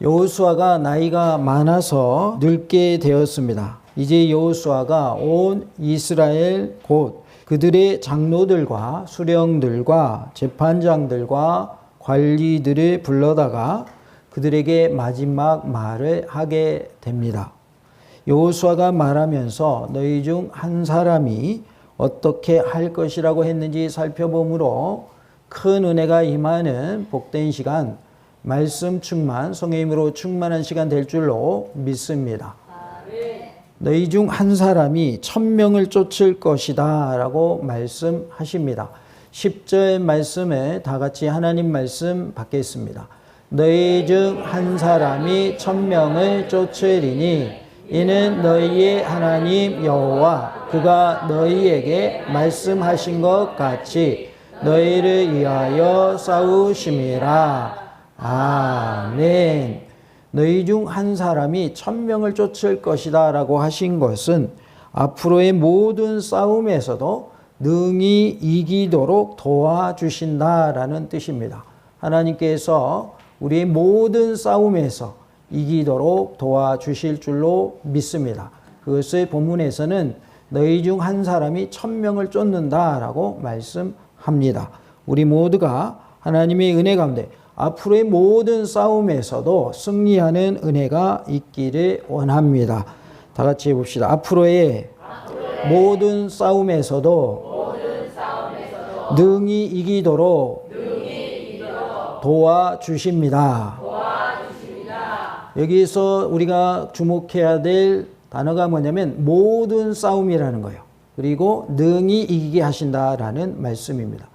여호수아가 나이가 많아서 늙게 되었습니다. 이제 여호수아가 온 이스라엘 곧 그들의 장로들과 수령들과 재판장들과 관리들을 불러다가 그들에게 마지막 말을 하게 됩니다. 여호수아가 말하면서 너희 중 한 사람이 어떻게 할 것이라고 했는지 살펴보므로 큰 은혜가 임하는 복된 시간, 말씀 충만, 성의 힘으로 충만한 시간 될 줄로 믿습니다. 너희 중 한 사람이 1000명을 쫓을 것이다 라고 말씀하십니다. 10절 말씀에 다 같이 하나님 말씀 받겠습니다. 너희 중 한 사람이 1000명을 쫓으리니 이는 너희의 하나님 여호와 그가 너희에게 말씀하신 것 같이 너희를 위하여 싸우심이라. 아멘. 너희 중 한 사람이 1000명을 쫓을 것이다 라고 하신 것은 앞으로의 모든 싸움에서도 능히 이기도록 도와주신다라는 뜻입니다. 하나님께서 우리의 모든 싸움에서 이기도록 도와주실 줄로 믿습니다. 그것을 본문에서는 너희 중 한 사람이 1000명을 쫓는다라고 말씀합니다. 우리 모두가 하나님의 은혜 가운데 앞으로의 모든 싸움에서도 승리하는 은혜가 있기를 원합니다. 다 같이 해봅시다. 앞으로의 모든 싸움에서도 능히 이기도록 도와주십니다. 여기서 우리가 주목해야 될 단어가 뭐냐면 모든 싸움이라는 거예요. 그리고 능히 이기게 하신다라는 말씀입니다.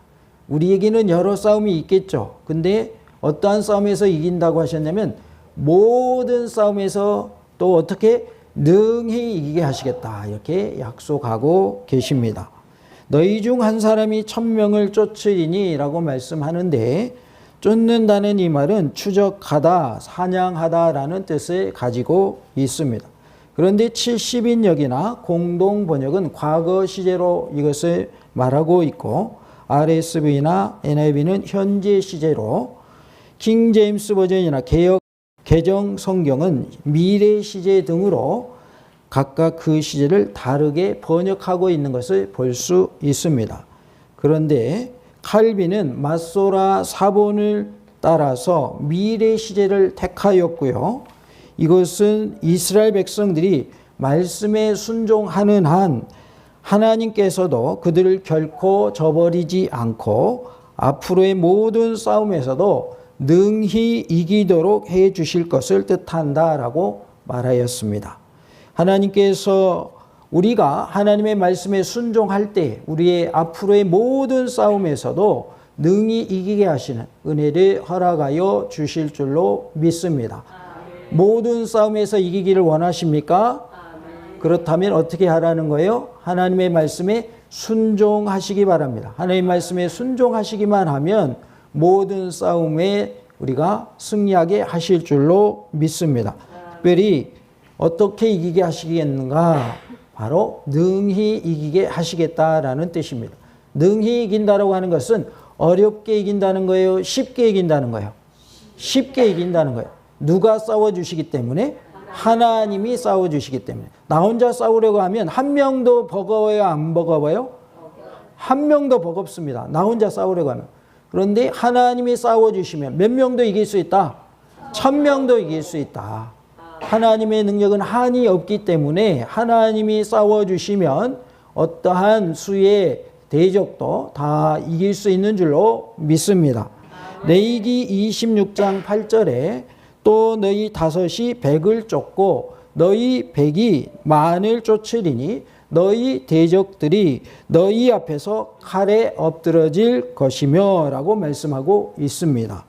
우리에게는 여러 싸움이 있겠죠. 근데 어떠한 싸움에서 이긴다고 하셨냐면 모든 싸움에서 또 어떻게 능히 이기게 하시겠다 이렇게 약속하고 계십니다. 너희 중 한 사람이 1000명을 쫓으리니 라고 말씀하는데 쫓는다는 이 말은 추적하다, 사냥하다 라는 뜻을 가지고 있습니다. 그런데 70인역이나 공동번역은 과거 시제로 이것을 말하고 있고 RSV나 NIV는 현재 시제로 킹 제임스 버전이나 개정 성경은 미래 시제 등으로 각각 그 시제를 다르게 번역하고 있는 것을 볼 수 있습니다. 그런데 칼빈은 맞소라 사본을 따라서 미래 시제를 택하였고요. 이것은 이스라엘 백성들이 말씀에 순종하는 한 하나님께서도 그들을 결코 저버리지 않고 앞으로의 모든 싸움에서도 능히 이기도록 해 주실 것을 뜻한다라고 말하였습니다. 하나님께서 우리가 하나님의 말씀에 순종할 때 우리의 앞으로의 모든 싸움에서도 능히 이기게 하시는 은혜를 허락하여 주실 줄로 믿습니다. 모든 싸움에서 이기기를 원하십니까? 그렇다면 어떻게 하라는 거예요? 하나님의 말씀에 순종하시기 바랍니다. 하나님의 말씀에 순종하시기만 하면 모든 싸움에 우리가 승리하게 하실 줄로 믿습니다. 특별히 어떻게 이기게 하시겠는가? 바로 능히 이기게 하시겠다라는 뜻입니다. 능히 이긴다라고 하는 것은 어렵게 이긴다는 거예요? 쉽게 이긴다는 거예요? 쉽게 이긴다는 거예요. 누가 싸워주시기 때문에? 하나님이 싸워주시기 때문에. 나 혼자 싸우려고 하면 한 명도 버거워요? 안 버거워요? 한 명도 버겁습니다. 나 혼자 싸우려고 하면. 그런데 하나님이 싸워주시면 몇 명도 이길 수 있다? 1000명도 이길 수 있다. 하나님의 능력은 한이 없기 때문에 하나님이 싸워주시면 어떠한 수의 대적도 다 이길 수 있는 줄로 믿습니다. 레위기 26장 8절에 또 너희 5이 100을 쫓고 너희 100이 만을 쫓으리니 너희 대적들이 너희 앞에서 칼에 엎드러질 것이며 라고 말씀하고 있습니다.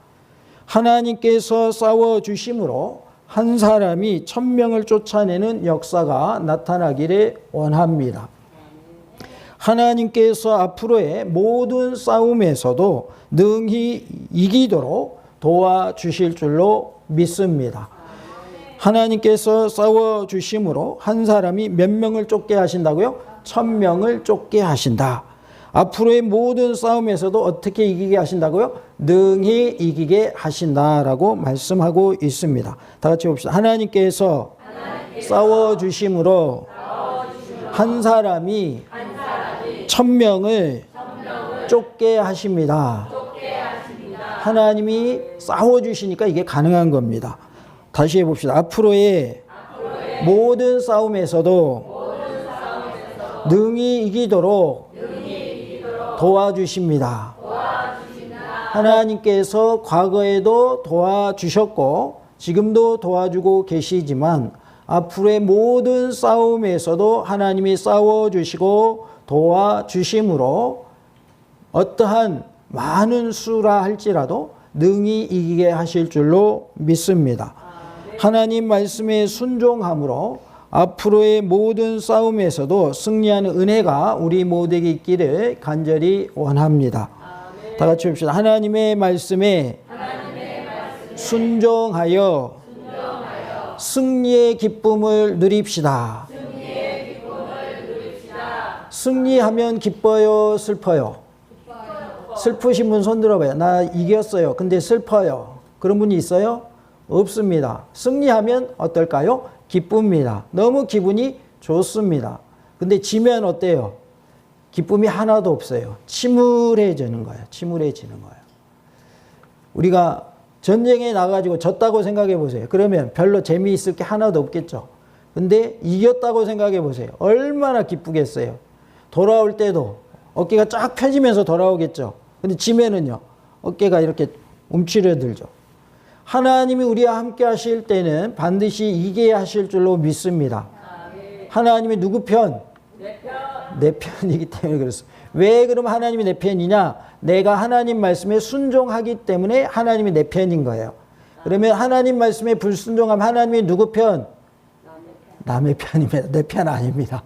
하나님께서 싸워주심으로 한 사람이 1000명을 쫓아내는 역사가 나타나기를 원합니다. 하나님께서 앞으로의 모든 싸움에서도 능히 이기도록 도와주실 줄로 믿습니다. 하나님께서 싸워주심으로 한 사람이 몇 명을 쫓게 하신다고요? 1000명을 쫓게 하신다. 앞으로의 모든 싸움에서도 어떻게 이기게 하신다고요? 능히 이기게 하신다라고 말씀하고 있습니다. 다 같이 봅시다. 하나님께서 싸워주심으로 한 사람이 1000명을 쫓게 하십니다. 하나님이 싸워주시니까 이게 가능한 겁니다. 다시 해봅시다. 앞으로의 모든 싸움에서도 능히 이기도록 도와주십니다. 하나님께서 과거에도 도와주셨고 지금도 도와주고 계시지만 앞으로의 모든 싸움에서도 하나님이 싸워주시고 도와주심으로 어떠한 많은 수라 할지라도 능히 이기게 하실 줄로 믿습니다. 하나님 말씀에 순종함으로 앞으로의 모든 싸움에서도 승리하는 은혜가 우리 모두에게 있기를 간절히 원합니다. 다 같이 봅시다. 하나님의 말씀에 순종하여 승리의 기쁨을 누립시다. 승리하면 기뻐요, 슬퍼요? 슬프신 분 손 들어봐요. 나 이겼어요. 근데 슬퍼요. 그런 분이 있어요? 없습니다. 승리하면 어떨까요? 기쁩니다. 너무 기분이 좋습니다. 근데 지면 어때요? 기쁨이 하나도 없어요. 침울해지는 거예요. 침울해지는 거예요. 우리가 전쟁에 나가지고 졌다고 생각해 보세요. 그러면 별로 재미있을 게 하나도 없겠죠. 근데 이겼다고 생각해 보세요. 얼마나 기쁘겠어요. 돌아올 때도 어깨가 쫙 펴지면서 돌아오겠죠. 근데 지면은요, 어깨가 이렇게 움츠려들죠. 하나님이 우리와 함께 하실 때는 반드시 이기게 하실 줄로 믿습니다. 하나님이 누구 편? 내 편이기 때문에 그렇습니다. 왜 그럼 하나님이 내 편이냐? 내가 하나님 말씀에 순종하기 때문에 하나님이 내 편인 거예요. 그러면 하나님 말씀에 불순종하면 하나님이 누구 편? 남의 편입니다. 내 편 아닙니다.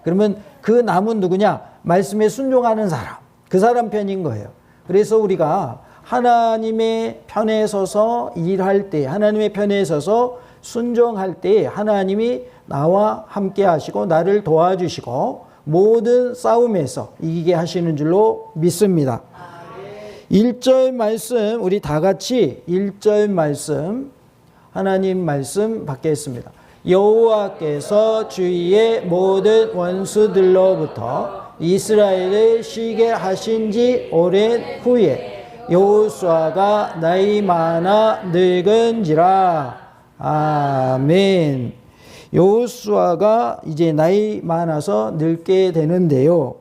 그러면 그 남은 누구냐? 말씀에 순종하는 사람. 그 사람 편인 거예요. 그래서 우리가 하나님의 편에 서서 일할 때, 하나님의 편에 서서 순종할 때 하나님이 나와 함께 하시고 나를 도와주시고 모든 싸움에서 이기게 하시는 줄로 믿습니다. 1절 말씀, 우리 다 같이 1절 말씀, 하나님 말씀 받겠습니다. 여호와께서 주위의 모든 원수들로부터 이스라엘을 쉬게 하신 지 오랜 후에 여호수아가 나이 많아 늙은지라. 아멘. 여호수아가 이제 나이 많아서 늙게 되는데요.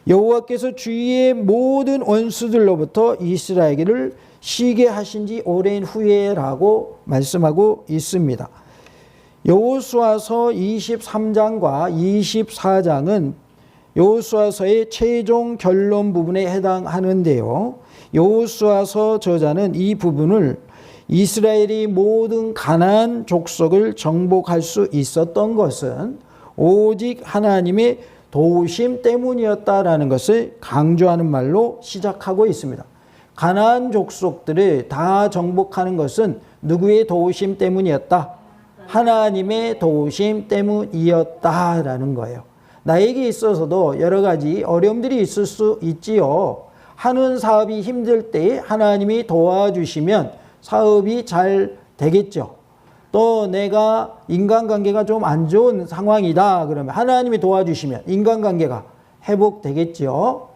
여호와께서 주위의 모든 원수들로부터 이스라엘을 쉬게 하신 지 오랜 후에라고 말씀하고 있습니다. 여호수아서 23장과 24장은 여호수아서의 최종 결론 부분에 해당하는데요. 여호수아서 저자는 이 부분을 이스라엘이 모든 가나안 족속을 정복할 수 있었던 것은 오직 하나님의 도우심 때문이었다라는 것을 강조하는 말로 시작하고 있습니다. 가나안 족속들을 다 정복하는 것은 누구의 도우심 때문이었다? 하나님의 도우심 때문이었다라는 거예요. 나에게 있어서도 여러 가지 어려움들이 있을 수 있지요. 하는 사업이 힘들 때 하나님이 도와주시면 사업이 잘 되겠죠. 또 내가 인간관계가 좀 안 좋은 상황이다 그러면 하나님이 도와주시면 인간관계가 회복되겠죠.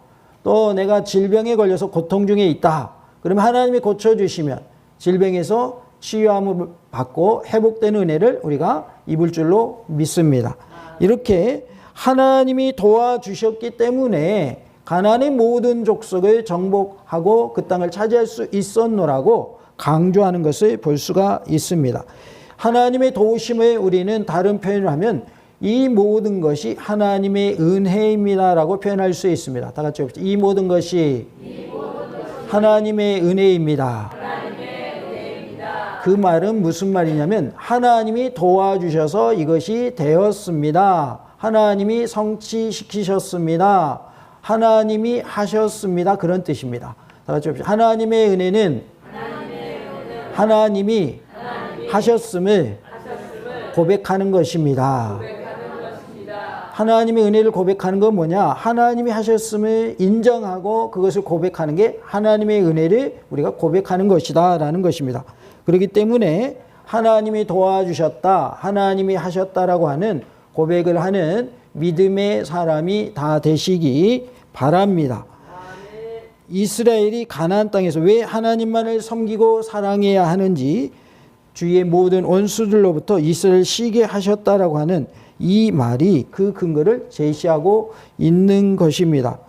또 내가 질병에 걸려서 고통 중에 있다 그러면 하나님이 고쳐주시면 질병에서 치유함을 받고 회복되는 은혜를 우리가 입을 줄로 믿습니다. 이렇게 하나님이 도와주셨기 때문에 가나안의 모든 족속을 정복하고 그 땅을 차지할 수 있었노라고 강조하는 것을 볼 수가 있습니다. 하나님의 도우심을 우리는 다른 표현을 하면 이 모든 것이 하나님의 은혜입니다라고 표현할 수 있습니다. 다 같이 봅시다. 이 모든 것이 하나님의 은혜입니다. 그 말은 무슨 말이냐면 하나님이 도와주셔서 이것이 되었습니다. 하나님이 성취시키셨습니다. 하나님이 하셨습니다. 그런 뜻입니다. 다 같이 봅시다. 하나님의 은혜는 하나님이 하셨음을 고백하는 것입니다. 하나님의 은혜를 고백하는 건 뭐냐? 하나님이 하셨음을 인정하고 그것을 고백하는 게 하나님의 은혜를 우리가 고백하는 것이다 라는 것입니다. 그렇기 때문에 하나님이 도와주셨다, 하나님이 하셨다라고 하는 고백을 하는 믿음의 사람이 다 되시기 바랍니다. 이스라엘이 가나안 땅에서 왜 하나님만을 섬기고 사랑해야 하는지 주위의 모든 원수들로부터 이스라엘을 쉬게 하셨다라고 하는 이 말이 그 근거를 제시하고 있는 것입니다.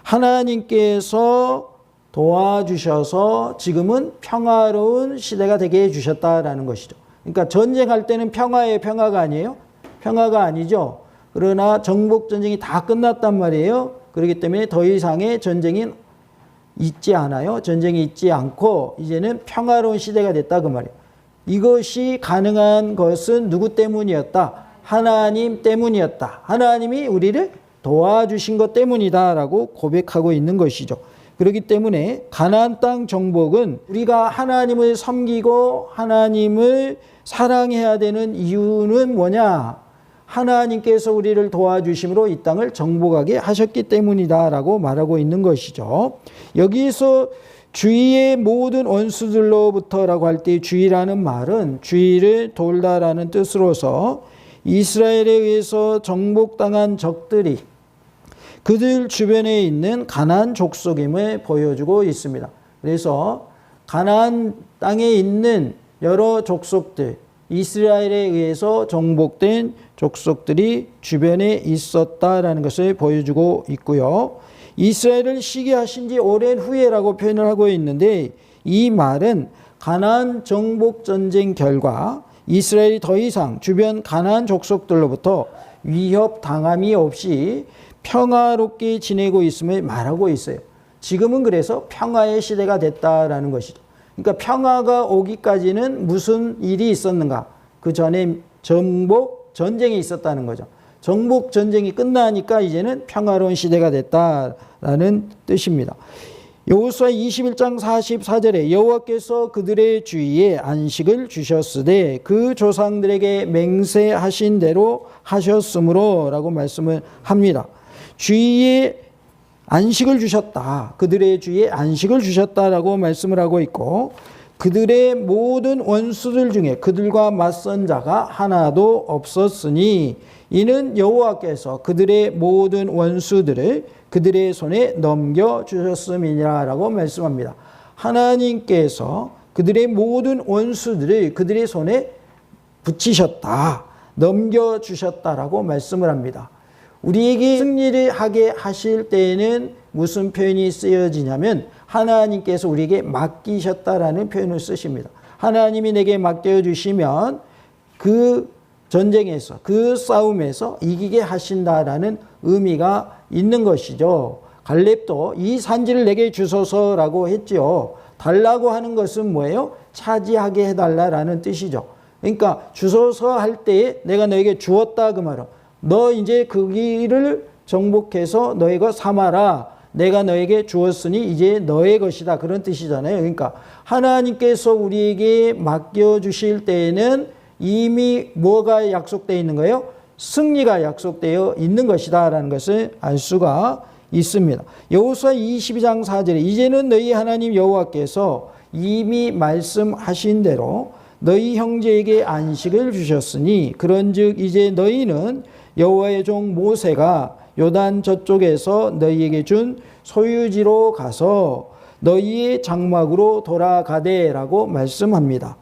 하나님께서 도와주셔서 지금은 평화로운 시대가 되게 해주셨다라는 것이죠. 그러니까 전쟁할 때는 평화예요, 평화가 아니에요? 평화가 아니죠. 그러나 정복전쟁이 다 끝났단 말이에요. 그렇기 때문에 더 이상의 전쟁이 있지 않아요. 전쟁이 있지 않고 이제는 평화로운 시대가 됐다 그 말이에요. 이것이 가능한 것은 누구 때문이었다? 하나님 때문이었다. 하나님이 우리를 도와주신 것 때문이다라고 고백하고 있는 것이죠. 그렇기 때문에 가나안 땅 정복은 우리가 하나님을 섬기고 하나님을 사랑해야 되는 이유는 뭐냐? 하나님께서 우리를 도와주심으로 이 땅을 정복하게 하셨기 때문이다라고 말하고 있는 것이죠. 여기서 주위의 모든 원수들로부터라고 할 때 주위라는 말은 주위를 돌다라는 뜻으로서 이스라엘에 의해서 정복당한 적들이 그들 주변에 있는 가나안 족속임을 보여주고 있습니다. 그래서 가나안 땅에 있는 여러 족속들, 이스라엘에 의해서 정복된 족속들이 주변에 있었다라는 것을 보여주고 있고요. 이스라엘을 쉬게 하신 지 오랜 후에라고 표현을 하고 있는데 이 말은 가나안 정복 전쟁 결과 이스라엘이 더 이상 주변 가나안 족속들로부터 위협 당함이 없이 평화롭게 지내고 있음을 말하고 있어요. 지금은 그래서 평화의 시대가 됐다라는 것이죠. 그러니까 평화가 오기까지는 무슨 일이 있었는가? 그 전에 정복 전쟁이 있었다는 거죠. 정복 전쟁이 끝나니까 이제는 평화로운 시대가 됐다라는 뜻입니다. 여호수아 21장 44절에 여호와께서 그들의 주위에 안식을 주셨으되 그 조상들에게 맹세하신 대로 하셨으므로 라고 말씀을 합니다. 주위에 안식을 주셨다. 그들의 주위에 안식을 주셨다라고 말씀을 하고 있고 그들의 모든 원수들 중에 그들과 맞선 자가 하나도 없었으니 이는 여호와께서 그들의 모든 원수들을 그들의 손에 넘겨주셨음이니라 라고 말씀합니다. 하나님께서 그들의 모든 원수들을 그들의 손에 붙이셨다, 넘겨주셨다라고 말씀을 합니다. 우리에게 승리를 하게 하실 때에는 무슨 표현이 쓰여지냐면 하나님께서 우리에게 맡기셨다라는 표현을 쓰십니다. 하나님이 내게 맡겨주시면 그 전쟁에서 그 싸움에서 이기게 하신다라는 의미가 있는 것이죠. 갈렙도 이 산지를 내게 주소서라고 했죠. 달라고 하는 것은 뭐예요? 차지하게 해달라라는 뜻이죠. 그러니까 주소서 할 때에 내가 너에게 주었다 그 말은 너 이제 그 길을 정복해서 너의 것 삼아라. 내가 너에게 주었으니 이제 너의 것이다. 그런 뜻이잖아요. 그러니까 하나님께서 우리에게 맡겨주실 때에는 이미 뭐가 약속되어 있는 거예요? 승리가 약속되어 있는 것이다 라는 것을 알 수가 있습니다. 여호수아 22장 4절에 이제는 너희 하나님 여호와께서 이미 말씀하신 대로 너희 형제에게 안식을 주셨으니 그런즉 이제 너희는 여호와의 종 모세가 요단 저쪽에서 너희에게 준 소유지로 가서 너희의 장막으로 돌아가되라고 말씀합니다.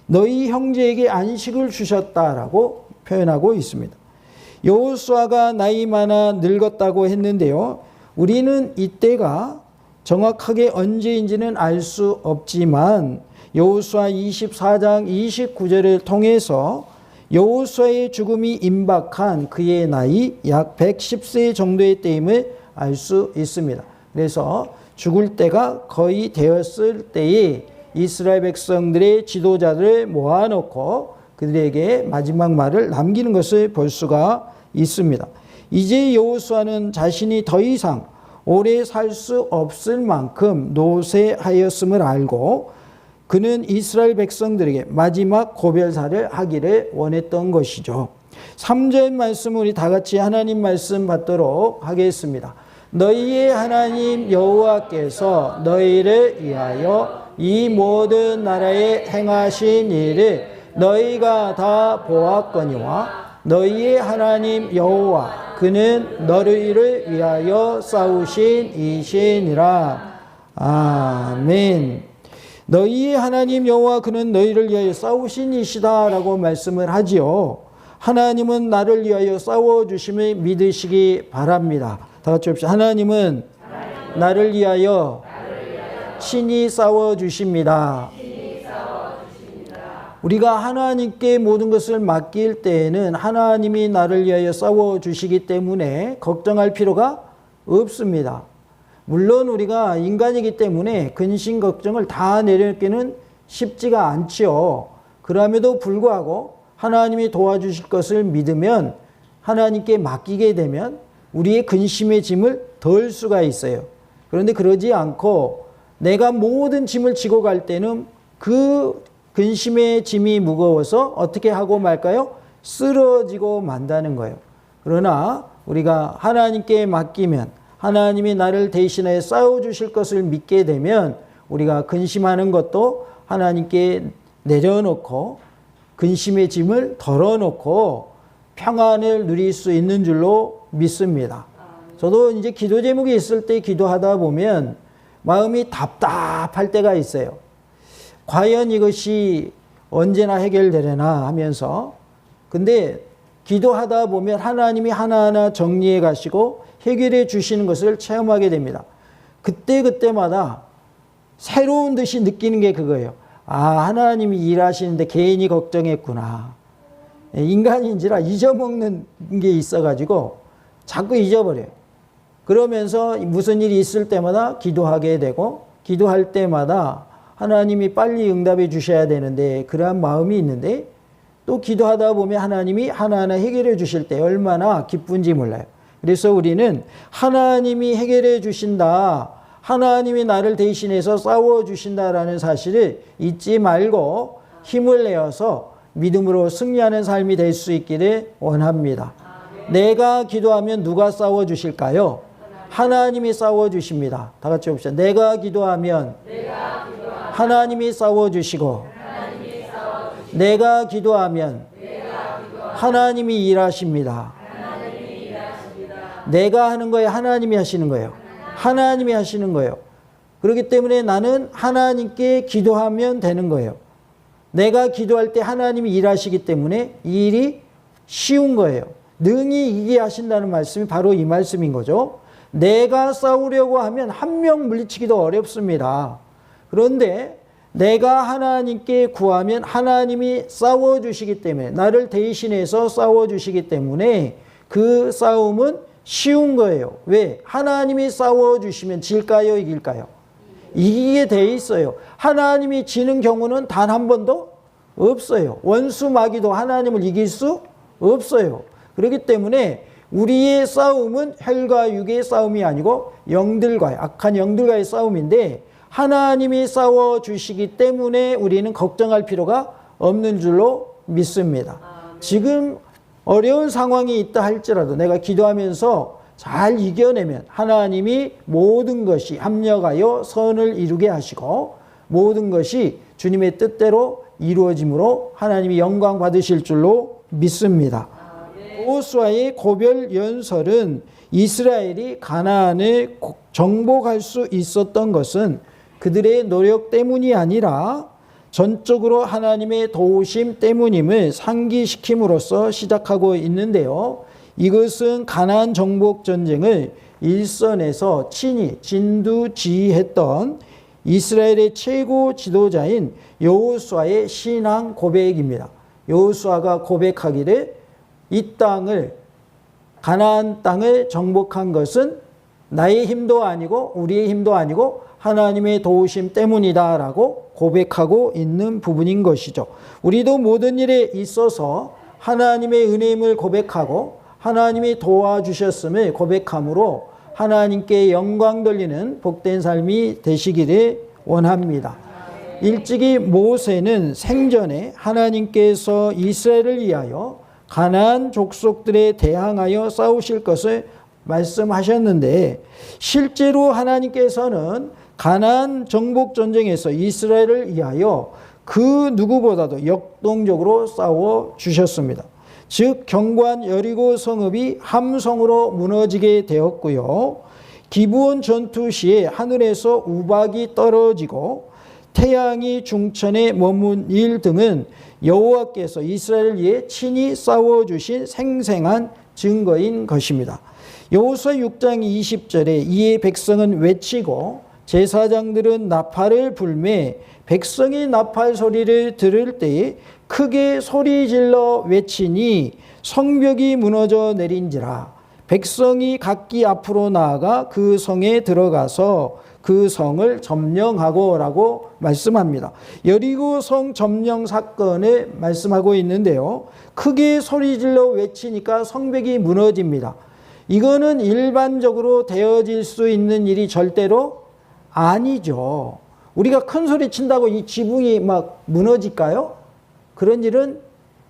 너희 형제에게 안식을 주셨다라고 표현하고 있습니다. 여호수아가 나이 많아 늙었다고 했는데요. 우리는 이때가 정확하게 언제인지는 알 수 없지만 여호수아 24장 29절을 통해서 여호수아의 죽음이 임박한 그의 나이 약 110세 정도의 때임을 알 수 있습니다. 그래서 죽을 때가 거의 되었을 때에 이스라엘 백성들의 지도자들을 모아놓고 그들에게 마지막 말을 남기는 것을 볼 수가 있습니다. 이제 여호수아는 자신이 더 이상 오래 살 수 없을 만큼 노쇠하였음을 알고 그는 이스라엘 백성들에게 마지막 고별사를 하기를 원했던 것이죠. 3절 말씀 우리 다 같이 하나님 말씀 받도록 하겠습니다. 너희의 하나님 여호와께서 너희를 위하여 이 모든 나라에 행하신 일을 너희가 다 보았거니와 너희의 하나님 여호와 그는 너희를 위하여 싸우신 이시니라. 아멘. 너희의 하나님 여호와 그는 너희를 위하여 싸우신 이시다 라고 말씀을 하지요. 하나님은 나를 위하여 싸워주심을 믿으시기 바랍니다. 다 같이 합시다. 하나님은 나를 위하여 친히 싸워주십니다. 우리가 하나님께 모든 것을 맡길 때에는 하나님이 나를 위하여 싸워주시기 때문에 걱정할 필요가 없습니다. 물론 우리가 인간이기 때문에 근심 걱정을 다 내려놓기는 쉽지가 않지요. 그럼에도 불구하고 하나님이 도와주실 것을 믿으면 하나님께 맡기게 되면 우리의 근심의 짐을 덜 수가 있어요. 그런데 그러지 않고 내가 모든 짐을 지고 갈 때는 그 근심의 짐이 무거워서 어떻게 하고 말까요? 쓰러지고 만다는 거예요. 그러나 우리가 하나님께 맡기면 하나님이 나를 대신하여 싸워주실 것을 믿게 되면 우리가 근심하는 것도 하나님께 내려놓고 근심의 짐을 덜어놓고 평안을 누릴 수 있는 줄로 믿습니다. 저도 이제 기도 제목이 있을 때 기도하다 보면 마음이 답답할 때가 있어요. 과연 이것이 언제나 해결되려나 하면서. 근데 기도하다 보면 하나님이 하나하나 정리해 가시고 해결해 주시는 것을 체험하게 됩니다. 그때마다 새로운 듯이 느끼는 게 그거예요. 아, 하나님이 일하시는데 괜히 걱정했구나. 인간인지라 잊어먹는 게 있어가지고 자꾸 잊어버려요. 그러면서 무슨 일이 있을 때마다 기도하게 되고 기도할 때마다 하나님이 빨리 응답해 주셔야 되는데 그러한 마음이 있는데 또 기도하다 보면 하나님이 하나하나 해결해 주실 때 얼마나 기쁜지 몰라요. 그래서 우리는 하나님이 해결해 주신다, 하나님이 나를 대신해서 싸워주신다라는 사실을 잊지 말고 힘을 내어서 믿음으로 승리하는 삶이 될 수 있기를 원합니다. 내가 기도하면 누가 싸워주실까요? 하나님이 싸워주십니다. 다 같이 봅시다. 내가 기도하면 하나님이 싸워주시고 내가 기도하면 하나님이 일하십니다. 내가 하는 거예요? 하나님이 하시는 거예요? 하나님이 하시는 거예요. 그렇기 때문에 나는 하나님께 기도하면 되는 거예요. 내가 기도할 때 하나님이 일하시기 때문에 이 일이 쉬운 거예요. 능히 이기게 하신다는 말씀이 바로 이 말씀인 거죠. 내가 싸우려고 하면 한 명 물리치기도 어렵습니다. 그런데 내가 하나님께 구하면 하나님이 싸워주시기 때문에 나를 대신해서 싸워주시기 때문에 그 싸움은 쉬운 거예요. 왜? 하나님이 싸워주시면 질까요? 이길까요? 이기게 돼 있어요. 하나님이 지는 경우는 단 한 번도 없어요. 원수 마귀도 하나님을 이길 수 없어요. 그렇기 때문에 우리의 싸움은 혈과 육의 싸움이 아니고 영들과의, 악한 영들과의 싸움인데 하나님이 싸워주시기 때문에 우리는 걱정할 필요가 없는 줄로 믿습니다. 지금 어려운 상황이 있다 할지라도 내가 기도하면서 잘 이겨내면 하나님이 모든 것이 합력하여 선을 이루게 하시고 모든 것이 주님의 뜻대로 이루어짐으로 하나님이 영광 받으실 줄로 믿습니다. 여호수아의 고별 연설은 이스라엘이 가나안을 정복할 수 있었던 것은 그들의 노력 때문이 아니라 전적으로 하나님의 도우심 때문임을 상기시킴으로써 시작하고 있는데요. 이것은 가나안 정복 전쟁을 일선에서 친히 진두지휘했던 이스라엘의 최고 지도자인 여호수아의 신앙 고백입니다. 여호수아가 고백하기를 이 땅을, 가나안 땅을 정복한 것은 나의 힘도 아니고 우리의 힘도 아니고 하나님의 도우심 때문이다 라고 고백하고 있는 부분인 것이죠. 우리도 모든 일에 있어서 하나님의 은혜임을 고백하고 하나님이 도와주셨음을 고백함으로 하나님께 영광 돌리는 복된 삶이 되시기를 원합니다. 일찍이 모세는 생전에 하나님께서 이스라엘을 위하여 가나안 족속들에 대항하여 싸우실 것을 말씀하셨는데 실제로 하나님께서는 가나안 정복 전쟁에서 이스라엘을 위하여 그 누구보다도 역동적으로 싸워 주셨습니다. 즉 견고한 여리고 성읍이 함성으로 무너지게 되었고요. 기브온 전투 시에 하늘에서 우박이 떨어지고 태양이 중천에 머문 일 등은 여호와께서 이스라엘을 위해 친히 싸워주신 생생한 증거인 것입니다. 여호수아 6장 20절에 이에 백성은 외치고 제사장들은 나팔을 불매 백성이 나팔 소리를 들을 때에 크게 소리질러 외치니 성벽이 무너져 내린지라. 백성이 각기 앞으로 나아가 그 성에 들어가서 그 성을 점령하고 라고 말씀합니다. 여리고 성 점령 사건을 말씀하고 있는데요. 크게 소리질러 외치니까 성벽이 무너집니다. 이거는 일반적으로 되어질 수 있는 일이 절대로 아니죠. 우리가 큰 소리 친다고 이 지붕이 막 무너질까요? 그런 일은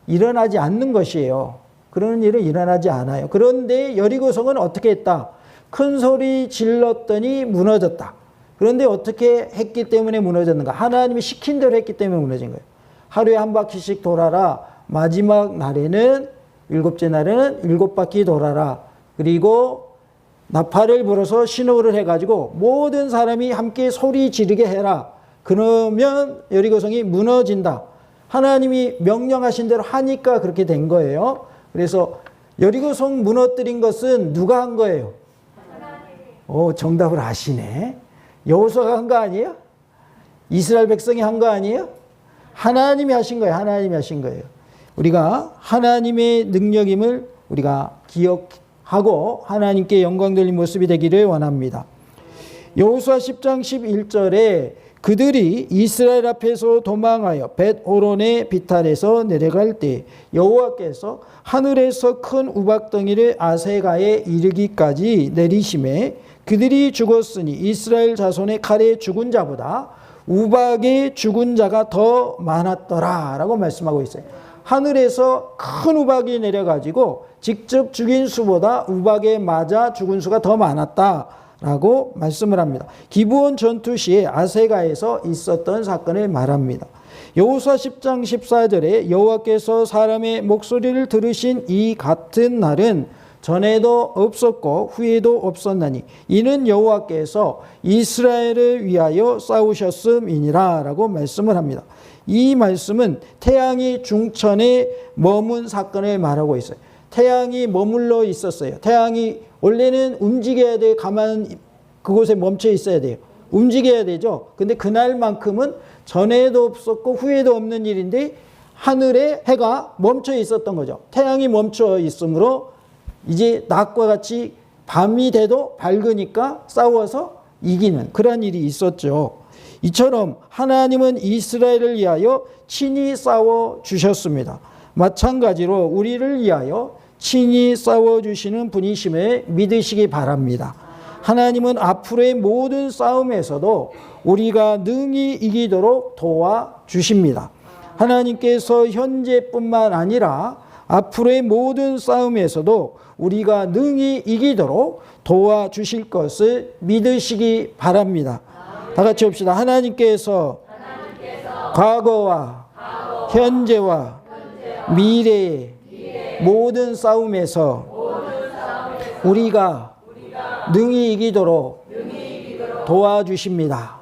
일어나지 않는 것이에요. 그런 일은 일어나지 않아요. 그런데 여리고성은 어떻게 했다? 큰 소리 질렀더니 무너졌다. 그런데 어떻게 했기 때문에 무너졌는가? 하나님이 시킨 대로 했기 때문에 무너진 거예요. 하루에 한 바퀴씩 돌아라. 마지막 날에는 일곱째 날에는 7바퀴 돌아라. 그리고 나팔을 불어서 신호를 해가지고 모든 사람이 함께 소리 지르게 해라. 그러면 여리고성이 무너진다. 하나님이 명령하신 대로 하니까 그렇게 된 거예요. 그래서 여리고성 무너뜨린 것은 누가 한 거예요? 정답을 아시네. 여호수아가 한 거 아니에요? 이스라엘 백성이 한 거 아니에요? 하나님이 하신 거예요. 하나님이 하신 거예요. 우리가 하나님의 능력임을 우리가 기억하고 하나님께 영광 돌린 모습이 되기를 원합니다. 여호수아 10장 11절에 그들이 이스라엘 앞에서 도망하여 벳호론의 비탈에서 내려갈 때 여호와께서 하늘에서 큰 우박덩이를 아세가에 이르기까지 내리심에 그들이 죽었으니 이스라엘 자손의 칼에 죽은 자보다 우박에 죽은 자가 더 많았더라 라고 말씀하고 있어요. 하늘에서 큰 우박이 내려가지고 직접 죽인 수보다 우박에 맞아 죽은 수가 더 많았다 라고 말씀을 합니다. 기브온 전투 시에 아세가에서 있었던 사건을 말합니다. 여호수아 10장 14절에 여호와께서 사람의 목소리를 들으신 이 같은 날은 전에도 없었고 후에도 없었나니 이는 여호와께서 이스라엘을 위하여 싸우셨음이니라 라고 말씀을 합니다. 이 말씀은 태양이 중천에 머문 사건을 말하고 있어요. 태양이 머물러 있었어요. 태양이 원래는 움직여야 돼요. 가만 그곳에 멈춰 있어야 돼요. 움직여야 되죠. 근데 그날만큼은 전에도 없었고 후에도 없는 일인데 하늘에 해가 멈춰 있었던 거죠. 태양이 멈춰 있으므로 이제 낮과 같이 밤이 돼도 밝으니까 싸워서 이기는 그런 일이 있었죠. 이처럼 하나님은 이스라엘을 위하여 친히 싸워 주셨습니다. 마찬가지로 우리를 위하여 친히 싸워주시는 분이심을 믿으시기 바랍니다. 하나님은 앞으로의 모든 싸움에서도 우리가 능히 이기도록 도와주십니다. 하나님께서 현재뿐만 아니라 앞으로의 모든 싸움에서도 우리가 능히 이기도록 도와주실 것을 믿으시기 바랍니다. 다 같이 합시다. 하나님께서 과거와 현재와 미래의 모든 싸움에서 우리가 능히 이기도록 도와주십니다.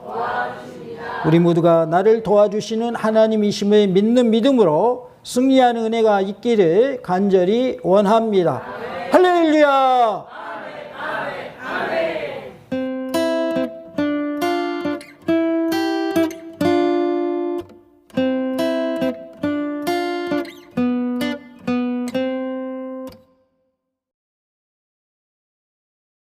우리 모두가 나를 도와주시는 하나님이심을 믿는 믿음으로 승리하는 은혜가 있기를 간절히 원합니다. 할렐루야!